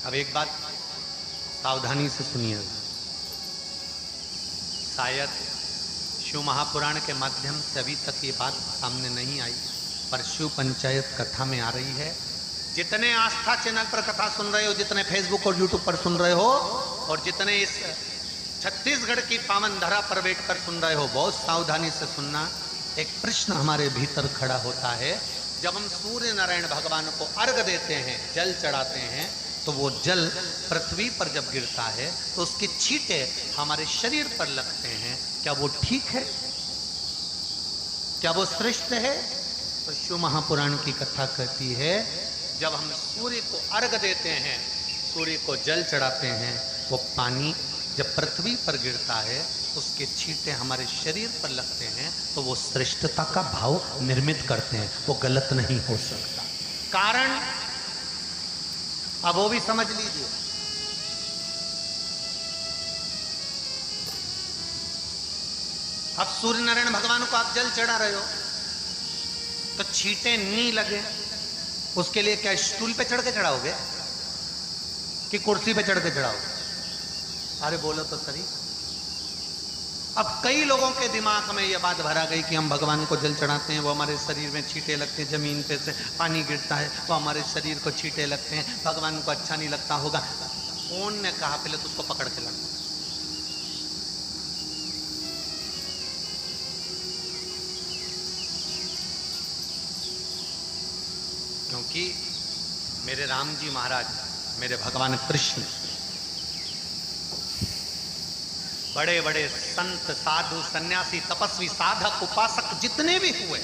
अब एक बात सावधानी से सुनिए। शायद शिव महापुराण के माध्यम से अभी तक ये बात सामने नहीं आई, पर शिव पंचायत कथा में आ रही है। जितने आस्था चैनल पर कथा सुन रहे हो, जितने फेसबुक और यूट्यूब पर सुन रहे हो, और जितने इस छत्तीसगढ़ की पावन धरा पर बैठकर सुन रहे हो, बहुत सावधानी से सुनना। एक प्रश्न हमारे भीतर खड़ा होता है। जब हम सूर्य नारायण भगवान को अर्घ देते हैं, जल चढ़ाते हैं, तो वो जल पृथ्वी पर जब गिरता है तो उसके छींटे हमारे शरीर पर लगते हैं। क्या वो ठीक है? क्या वो श्रेष्ठ है? तो शिव महापुराण की कथा कहती है, जब हम सूर्य को अर्घ देते हैं, सूर्य को जल चढ़ाते हैं, वो पानी जब पृथ्वी पर गिरता है, उसके छींटे हमारे शरीर पर लगते हैं, तो वो श्रेष्ठता का भाव निर्मित करते हैं। वो गलत नहीं हो सकता। कारण अब वो भी समझ लीजिए। अब सूर्य नारायण भगवान को आप जल चढ़ा रहे हो, तो छींटे नहीं लगे, उसके लिए क्या स्टूल पे चढ़ के चढ़ाओगे कि कुर्सी पे चढ़ के चढ़ाओगे? अरे बोलो तो सही। अब कई लोगों के दिमाग में यह बात भरा गई कि हम भगवान को जल चढ़ाते हैं, वो हमारे शरीर में छींटे लगते हैं, जमीन पे से पानी गिरता है, वो हमारे शरीर को छींटे लगते हैं, भगवान को अच्छा नहीं लगता होगा। कौन ने कहा? पहले तो उसको पकड़ के लड़ो। क्योंकि मेरे राम जी महाराज, मेरे भगवान कृष्ण, बड़े बड़े संत, साधु, सन्यासी, तपस्वी, साधक, उपासक जितने भी हुए,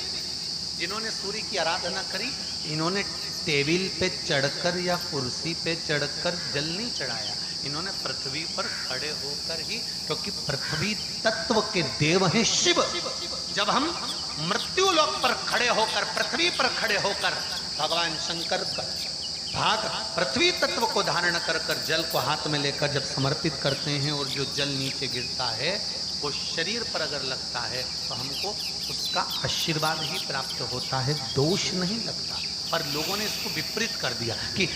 जिन्होंने सूर्य की आराधना करी, इन्होंने टेबल पे चढ़कर या कुर्सी पे चढ़कर जल नहीं चढ़ाया। इन्होंने पृथ्वी पर खड़े होकर ही, क्योंकि पृथ्वी तत्व के देव हैं शिव। जब हम मृत्यु लोक पर खड़े होकर, पृथ्वी पर खड़े होकर भगवान शंकर का भाग पृथ्वी तत्व को धारण कर कर जल को हाथ में लेकर जब समर्पित करते हैं, और जो जल नीचे गिरता है वो शरीर पर अगर लगता है तो हमको उसका आशीर्वाद ही प्राप्त होता है, दोष नहीं लगता। पर लोगों ने इसको विपरीत कर दिया। कि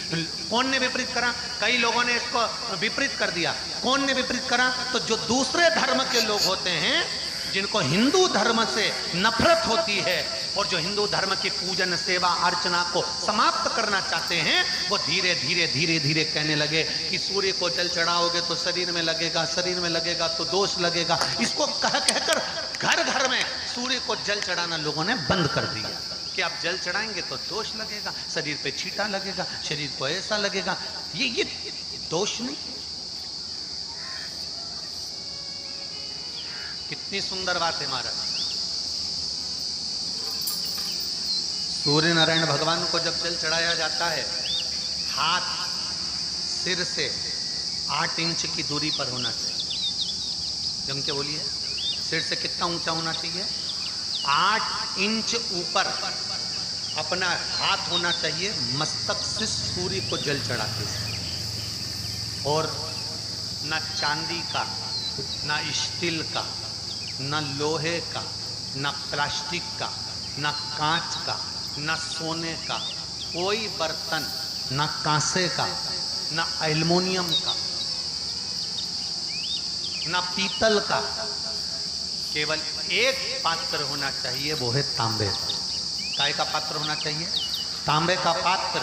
कौन ने विपरीत करा? कई लोगों ने इसको विपरीत कर दिया। कौन ने विपरीत करा? तो जो दूसरे धर्म के लोग होते हैं, जिनको हिंदू धर्म से नफरत होती है और जो हिंदू धर्म की पूजन, सेवा, अर्चना को समाप्त करना चाहते हैं, वो धीरे धीरे धीरे धीरे कहने लगे कि सूर्य को जल चढ़ाओगे तो शरीर में लगेगा, शरीर में लगेगा तो दोष लगेगा। इसको कह कहकर घर घर में सूर्य को जल चढ़ाना लोगों ने बंद कर दिया कि आप जल चढ़ाएंगे तो दोष लगेगा, शरीर पे छींटा लगेगा, शरीर को ऐसा लगेगा। ये दोष नहीं। कितनी सुंदर बात है महाराज। सूर्य नारायण भगवान को जब जल चढ़ाया जाता है, हाथ सिर से 8 इंच की दूरी पर होना चाहिए। जम के बोलिए, सिर से कितना ऊंचा होना चाहिए? 8 इंच ऊपर अपना हाथ होना चाहिए, मस्तक से सूर्य को जल चढ़ाते हैं। और ना चांदी का, ना स्टील का, न लोहे का, न प्लास्टिक का, न कांच का, न सोने का कोई बर्तन, न कांसे का, न एल्युमिनियम का, न पीतल का, केवल एक पात्र होना चाहिए, वो है तांबे। काय का पात्र होना चाहिए? तांबे का पात्र।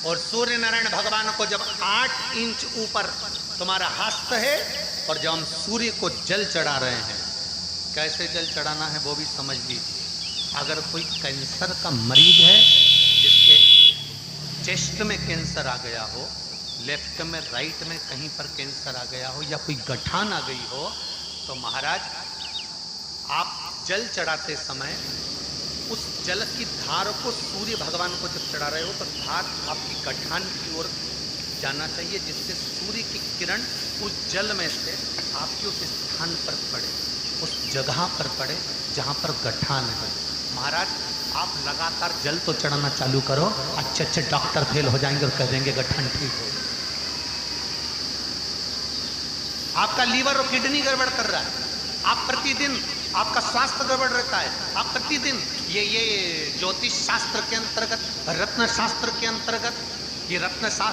और सूर्य नारायण भगवान को जब 8 इंच ऊपर तुम्हारा हस्त है, और जब हम सूर्य को जल चढ़ा रहे हैं, कैसे जल चढ़ाना है वो भी समझ लीजिए। अगर कोई कैंसर का मरीज है, जिसके चेस्ट में कैंसर आ गया हो, लेफ्ट में, राइट में कहीं पर कैंसर आ गया हो, या कोई गठान आ गई हो, तो महाराज आप जल चढ़ाते समय उस जल की धार को सूर्य भगवान को जब चढ़ा रहे हो, तो धार आपकी गठान की ओर जाना चाहिए, जिससे सूर्य की किरण उस जल में से आपके उस स्थान पर पड़े, उस जगह पर पड़े जहां पर गठान है। महाराज आप लगातार जल तो चढ़ाना चालू करो, अच्छे अच्छे डॉक्टर फेल हो जाएंगे और कह देंगे गठान ठीक हो। आपका लीवर और किडनी गड़बड़ कर रहा है, आप प्रतिदिन, आपका स्वास्थ्य गड़बड़ रहता है, आप प्रतिदिन ये ज्योतिष शास्त्र के अंतर्गत, रत्न शास्त्र के अंतर्गत, ये रत्न शास्त्र